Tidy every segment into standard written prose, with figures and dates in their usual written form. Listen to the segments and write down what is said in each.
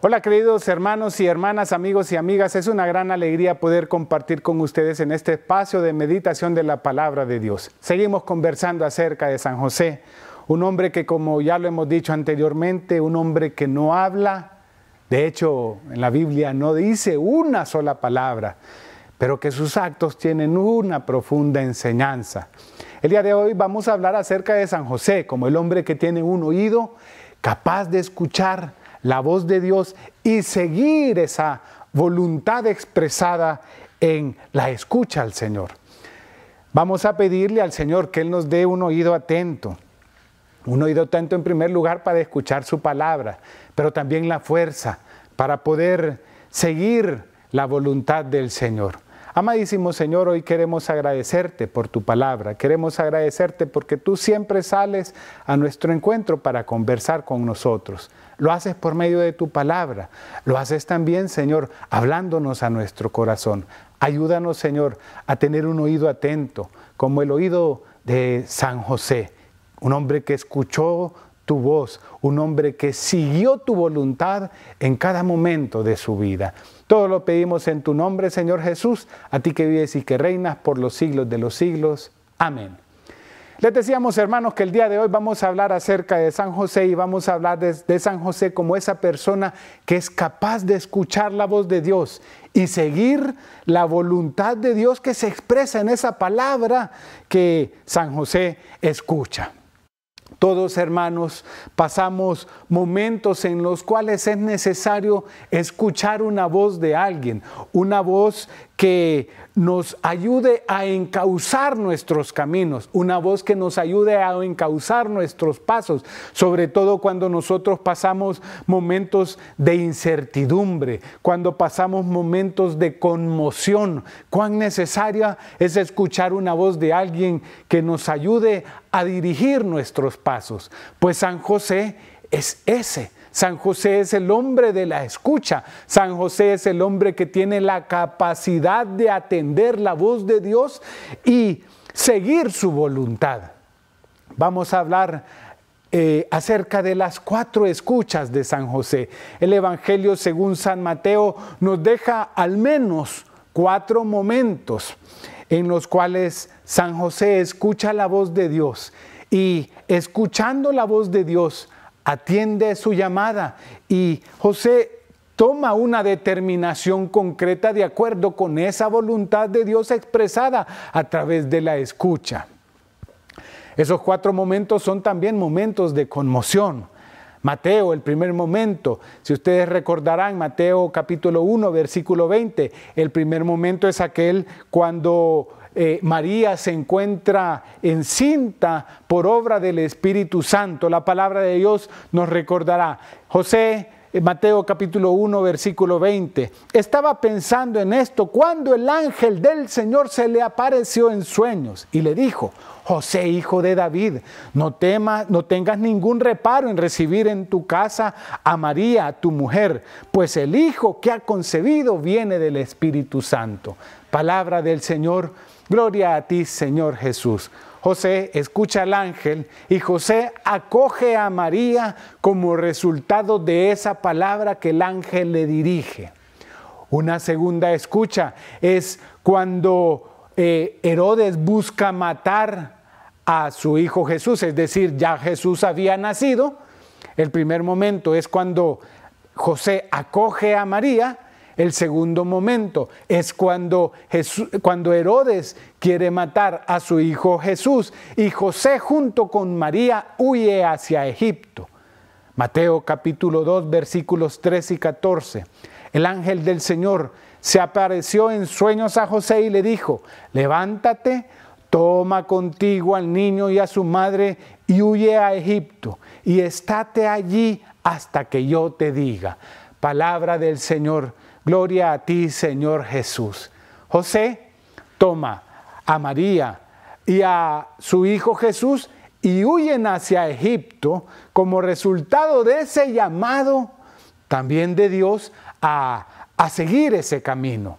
Hola queridos hermanos y hermanas, amigos y amigas, es una gran alegría poder compartir con ustedes en este espacio de meditación de la palabra de Dios. Seguimos conversando acerca de San José, un hombre que, como ya lo hemos dicho anteriormente, un hombre que no habla, de hecho en la Biblia no dice una sola palabra, pero que sus actos tienen una profunda enseñanza. El día de hoy vamos a hablar acerca de San José, como el hombre que tiene un oído capaz de escuchar la voz de Dios y seguir esa voluntad expresada en la escucha al Señor. Vamos a pedirle al Señor que Él nos dé un oído atento en primer lugar para escuchar su palabra, pero también la fuerza para poder seguir la voluntad del Señor. Amadísimo Señor, hoy queremos agradecerte por tu palabra, queremos agradecerte porque tú siempre sales a nuestro encuentro para conversar con nosotros. Lo haces por medio de tu palabra, lo haces también, Señor, hablándonos a nuestro corazón. Ayúdanos, Señor, a tener un oído atento, como el oído de San José, un hombre que escuchó tu voz, un hombre que siguió tu voluntad en cada momento de su vida. Todo lo pedimos en tu nombre, Señor Jesús, a ti que vives y que reinas por los siglos de los siglos. Amén. Les decíamos, hermanos, que el día de hoy vamos a hablar acerca de San José y vamos a hablar de San José como esa persona que es capaz de escuchar la voz de Dios y seguir la voluntad de Dios que se expresa en esa palabra que San José escucha. Todos, hermanos, pasamos momentos en los cuales es necesario escuchar una voz de alguien, una voz que nos ayude a encauzar nuestros caminos, una voz que nos ayude a encauzar nuestros pasos, sobre todo cuando nosotros pasamos momentos de incertidumbre, cuando pasamos momentos de conmoción. Cuán necesaria es escuchar una voz de alguien que nos ayude a dirigir nuestros pasos. Pues San José es ese. San José es el hombre de la escucha. San José es el hombre que tiene la capacidad de atender la voz de Dios y seguir su voluntad. Vamos a hablar acerca de las 4 escuchas de San José. El Evangelio según San Mateo nos deja al menos 4 momentos en los cuales San José escucha la voz de Dios y, escuchando la voz de Dios, atiende su llamada y José toma una determinación concreta de acuerdo con esa voluntad de Dios expresada a través de la escucha. Esos 4 momentos son también momentos de conmoción. Mateo, el primer momento, si ustedes recordarán, Mateo capítulo 1, versículo 20, el primer momento es aquel cuando María se encuentra encinta por obra del Espíritu Santo. La palabra de Dios nos recordará. José, Mateo capítulo 1, versículo 20, estaba pensando en esto cuando el ángel del Señor se le apareció en sueños y le dijo: José, hijo de David, no tengas ningún reparo en recibir en tu casa a María, tu mujer, pues el hijo que ha concebido viene del Espíritu Santo. Palabra del Señor. Gloria a ti, Señor Jesús. José escucha al ángel y José acoge a María como resultado de esa palabra que el ángel le dirige. Una segunda escucha es cuando Herodes busca matar a su hijo Jesús, es decir, ya Jesús había nacido. El primer momento es cuando José acoge a María. El segundo momento es cuando Herodes quiere matar a su hijo Jesús y José junto con María huye hacia Egipto. Mateo capítulo 2 versículos 3 y 14. El ángel del Señor se apareció en sueños a José y le dijo: levántate, toma contigo al niño y a su madre y huye a Egipto y estate allí hasta que yo te diga. Palabra del Señor. Gloria a ti, Señor Jesús. José toma a María y a su hijo Jesús y huyen hacia Egipto como resultado de ese llamado también de Dios a seguir ese camino.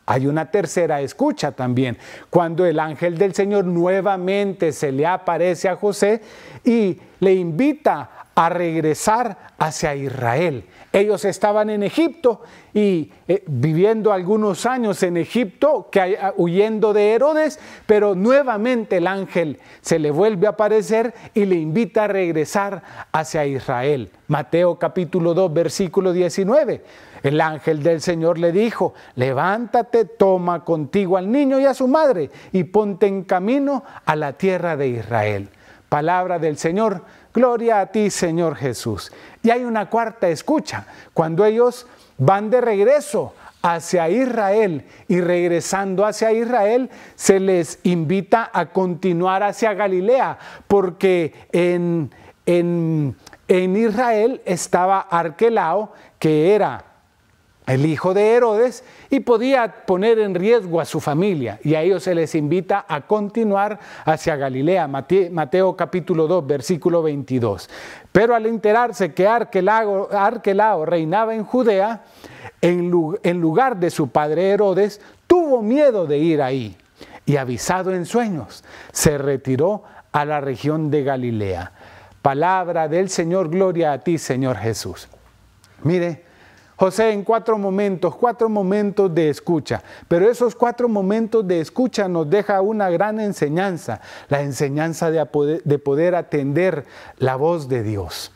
Hay una tercera escucha también, cuando el ángel del Señor nuevamente se le aparece a José y le invita a regresar hacia Israel. Ellos estaban en Egipto y viviendo algunos años en Egipto, huyendo de Herodes, pero nuevamente el ángel se le vuelve a aparecer y le invita a regresar hacia Israel. Mateo capítulo 2, versículo 19. El ángel del Señor le dijo: levántate, toma contigo al niño y a su madre y ponte en camino a la tierra de Israel. Palabra del Señor. Gloria a ti, Señor Jesús. Y hay una cuarta escucha. Cuando ellos van de regreso hacia Israel y regresando hacia Israel, se les invita a continuar hacia Galilea, porque en Israel estaba Arquelao, que era el hijo de Herodes, y podía poner en riesgo a su familia, y a ellos se les invita a continuar hacia Galilea. Mateo capítulo 2, versículo 22. Pero al enterarse que Arquelao reinaba en Judea, en lugar de su padre Herodes, tuvo miedo de ir ahí, y avisado en sueños, se retiró a la región de Galilea. Palabra del Señor. Gloria a ti, Señor Jesús. Mire, José en cuatro momentos de escucha, pero esos 4 momentos de escucha nos deja una gran enseñanza, la enseñanza de poder atender la voz de Dios.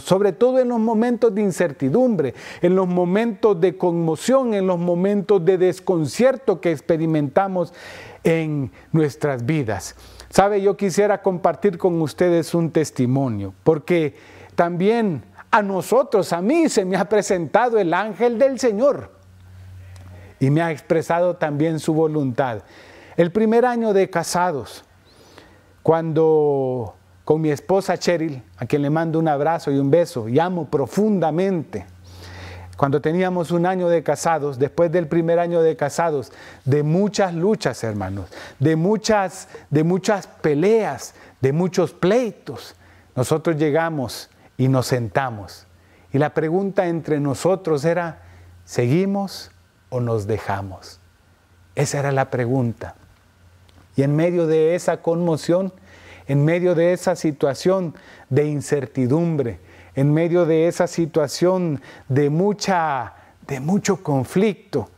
Sobre todo en los momentos de incertidumbre, en los momentos de conmoción, en los momentos de desconcierto que experimentamos en nuestras vidas. ¿Sabe? Yo quisiera compartir con ustedes un testimonio, porque también a mí se me ha presentado el ángel del Señor y me ha expresado también su voluntad. El primer año de casados, cuando con mi esposa Cheryl, a quien le mando un abrazo y un beso y amo profundamente, cuando teníamos 1 año de casados, después del primer año de casados, de muchas luchas, hermanos, de muchas peleas, de muchos pleitos, nosotros llegamos y nos sentamos. Y la pregunta entre nosotros era: ¿seguimos o nos dejamos? Esa era la pregunta. Y en medio de esa conmoción, en medio de esa situación de incertidumbre, en medio de esa situación de mucho conflicto,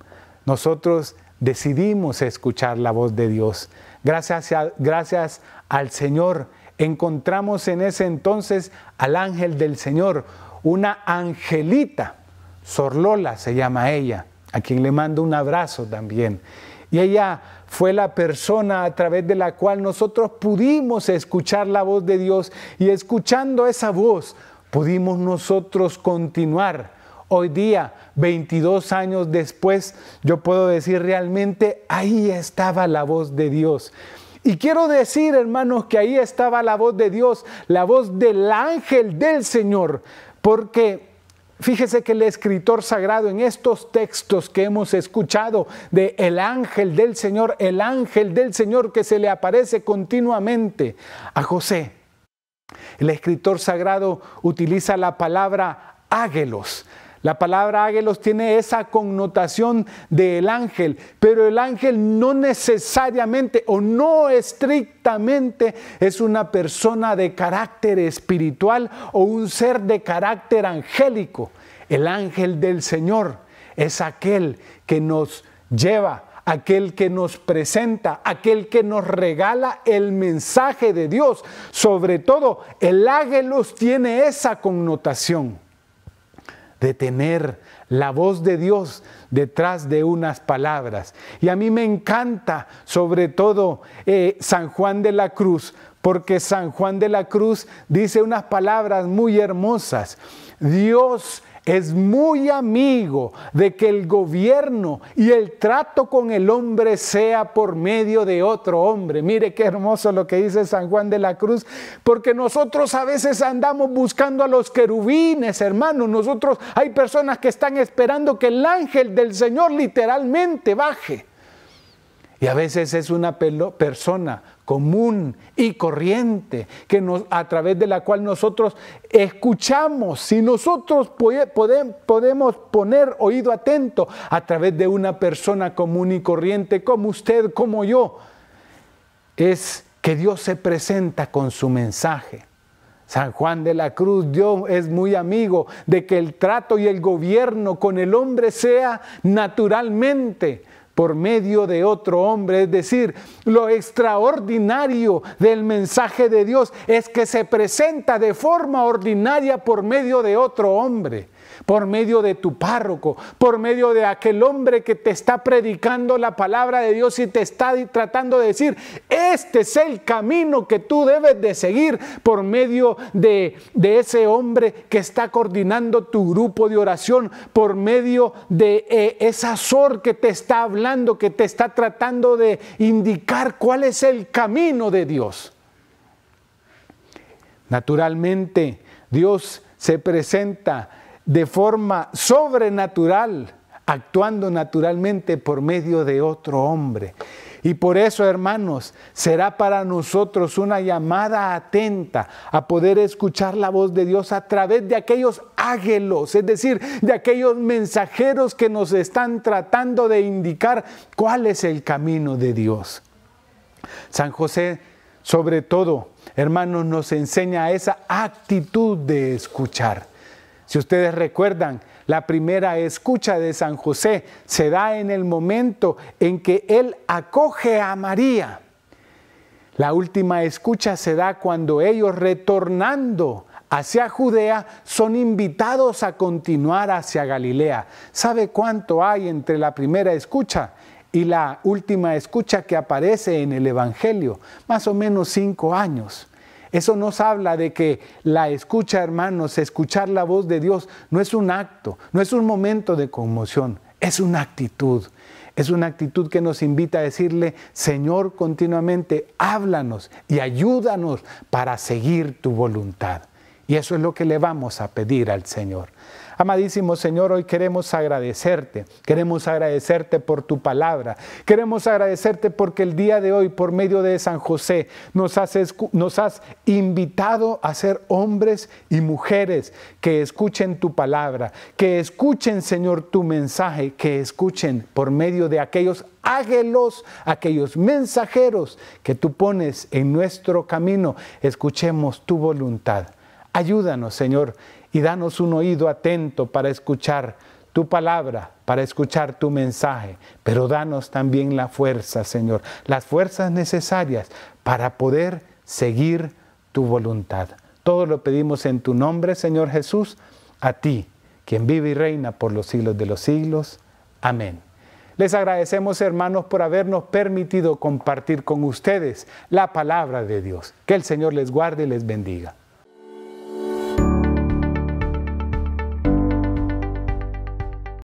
nosotros decidimos escuchar la voz de Dios. Gracias al Señor, encontramos en ese entonces al ángel del Señor, una angelita, Sor Lola se llama ella, a quien le mando un abrazo también. Y ella fue la persona a través de la cual nosotros pudimos escuchar la voz de Dios, y escuchando esa voz pudimos nosotros continuar. Hoy día, 22 años después, yo puedo decir realmente ahí estaba la voz de Dios. Y quiero decir, hermanos, que ahí estaba la voz de Dios, la voz del ángel del Señor, porque fíjese que el escritor sagrado en estos textos que hemos escuchado de el ángel del Señor que se le aparece continuamente a José, el escritor sagrado utiliza la palabra ágelos. La palabra ágelos tiene esa connotación del ángel, pero el ángel no necesariamente o no estrictamente es una persona de carácter espiritual o un ser de carácter angélico. El ángel del Señor es aquel que nos lleva, aquel que nos presenta, aquel que nos regala el mensaje de Dios. Sobre todo, el ágelos tiene esa connotación de tener la voz de Dios detrás de unas palabras. Y a mí me encanta sobre todo San Juan de la Cruz, porque San Juan de la Cruz dice unas palabras muy hermosas. Dios es muy amigo de que el gobierno y el trato con el hombre sea por medio de otro hombre. Mire qué hermoso lo que dice San Juan de la Cruz, porque nosotros a veces andamos buscando a los querubines, hermanos. Hay personas que están esperando que el ángel del Señor literalmente baje. Y a veces es una persona común y corriente a través de la cual nosotros escuchamos. Si nosotros podemos poner oído atento a través de una persona común y corriente como usted, como yo, es que Dios se presenta con su mensaje. San Juan de la Cruz, Dios es muy amigo de que el trato y el gobierno con el hombre sea naturalmente por medio de otro hombre. Es decir, lo extraordinario del mensaje de Dios es que se presenta de forma ordinaria por medio de otro hombre, por medio de tu párroco, por medio de aquel hombre que te está predicando la palabra de Dios y te está tratando de decir, este es el camino que tú debes de seguir, por medio de ese hombre que está coordinando tu grupo de oración, por medio de esa Sor que te está hablando, que te está tratando de indicar cuál es el camino de Dios. Naturalmente, Dios se presenta de forma sobrenatural, actuando naturalmente por medio de otro hombre. Y por eso, hermanos, será para nosotros una llamada atenta a poder escuchar la voz de Dios a través de aquellos ángelos, es decir, de aquellos mensajeros que nos están tratando de indicar cuál es el camino de Dios. San José, sobre todo, hermanos, nos enseña esa actitud de escuchar. Si ustedes recuerdan, la primera escucha de San José se da en el momento en que él acoge a María. La última escucha se da cuando ellos, retornando hacia Judea, son invitados a continuar hacia Galilea. ¿Sabe cuánto hay entre la primera escucha y la última escucha que aparece en el Evangelio? Más o menos 5 años. Eso nos habla de que la escucha, hermanos, escuchar la voz de Dios no es un acto, no es un momento de conmoción, es una actitud. Es una actitud que nos invita a decirle, Señor, continuamente háblanos y ayúdanos para seguir tu voluntad. Y eso es lo que le vamos a pedir al Señor. Amadísimo Señor, hoy queremos agradecerte por tu palabra, queremos agradecerte porque el día de hoy, por medio de San José, nos has invitado a ser hombres y mujeres que escuchen tu palabra, que escuchen, Señor, tu mensaje, que escuchen por medio de aquellos ángeles, aquellos mensajeros que tú pones en nuestro camino, escuchemos tu voluntad. Ayúdanos, Señor, y danos un oído atento para escuchar tu palabra, para escuchar tu mensaje, pero danos también la fuerza, Señor, las fuerzas necesarias para poder seguir tu voluntad. Todo lo pedimos en tu nombre, Señor Jesús, a ti, quien vive y reina por los siglos de los siglos. Amén. Les agradecemos, hermanos, por habernos permitido compartir con ustedes la palabra de Dios. Que el Señor les guarde y les bendiga.